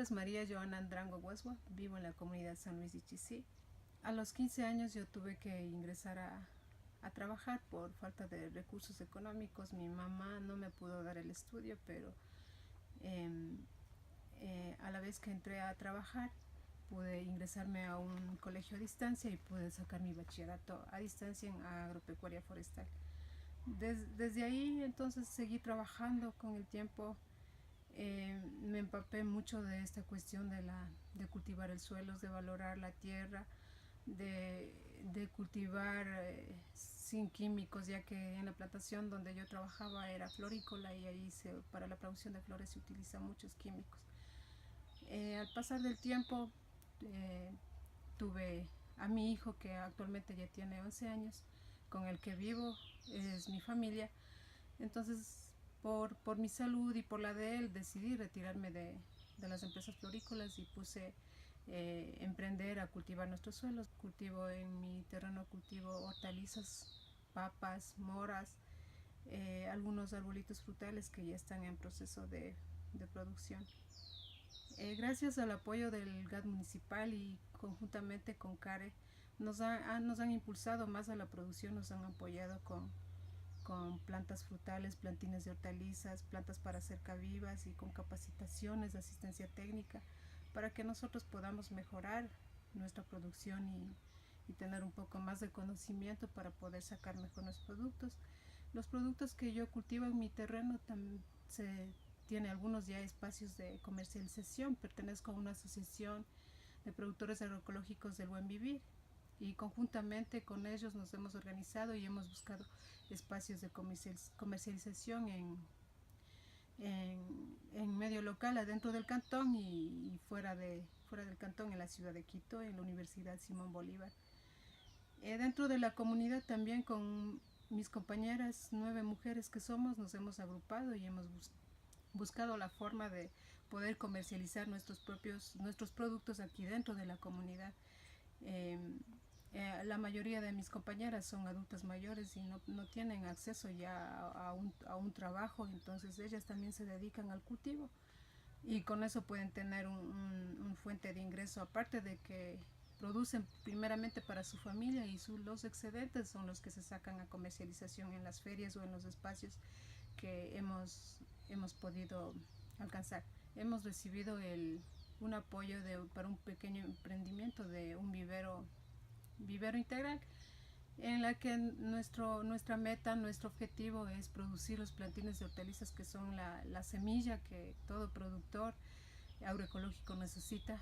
nombre es María Joana Andrango Hueswa, vivo en la comunidad San Luis de Chisí. A los 15 años yo tuve que ingresar a trabajar por falta de recursos económicos. Mi mamá no me pudo dar el estudio, pero a la vez que entré a trabajar pude ingresarme a un colegio a distancia y pude sacar mi bachillerato a distancia en agropecuaria forestal. Desde ahí entonces seguí trabajando con el tiempo. Me empapé mucho de esta cuestión de cultivar el suelo, de valorar la tierra, de cultivar sin químicos, ya que en la plantación donde yo trabajaba era florícola y ahí para la producción de flores se utilizan muchos químicos. Al pasar del tiempo tuve a mi hijo, que actualmente ya tiene 11 años, con el que vivo, es mi familia. Entonces, por mi salud y por la de él, decidí retirarme de las empresas florícolas y puse emprender a cultivar nuestros suelos. Cultivo en mi terreno, cultivo hortalizas, papas, moras, algunos arbolitos frutales que ya están en proceso de producción. Gracias al apoyo del GAD municipal y conjuntamente con CARE, nos han impulsado más a la producción, nos han apoyado con plantas frutales, plantines de hortalizas, plantas para cerca vivas y con capacitaciones de asistencia técnica para que nosotros podamos mejorar nuestra producción y tener un poco más de conocimiento para poder sacar mejor los productos. Los productos que yo cultivo en mi terreno tiene algunos ya espacios de comercialización. Pertenezco a una asociación de productores agroecológicos del Buen Vivir y conjuntamente con ellos nos hemos organizado y hemos buscado espacios de comercialización en medio local, adentro del cantón y fuera del cantón, en la ciudad de Quito, en la Universidad Simón Bolívar. Dentro de la comunidad también, con mis compañeras, 9 mujeres que somos, nos hemos agrupado y hemos buscado la forma de poder comercializar nuestros productos aquí dentro de la comunidad. La mayoría de mis compañeras son adultas mayores y no tienen acceso ya a un trabajo, entonces ellas también se dedican al cultivo y con eso pueden tener un fuente de ingreso, aparte de que producen primeramente para su familia y los excedentes son los que se sacan a comercialización en las ferias o en los espacios que hemos podido alcanzar. Hemos recibido un apoyo para un pequeño emprendimiento de un vivero integral, en la que nuestra meta, nuestro objetivo es producir los plantines de hortalizas que son la semilla que todo productor agroecológico necesita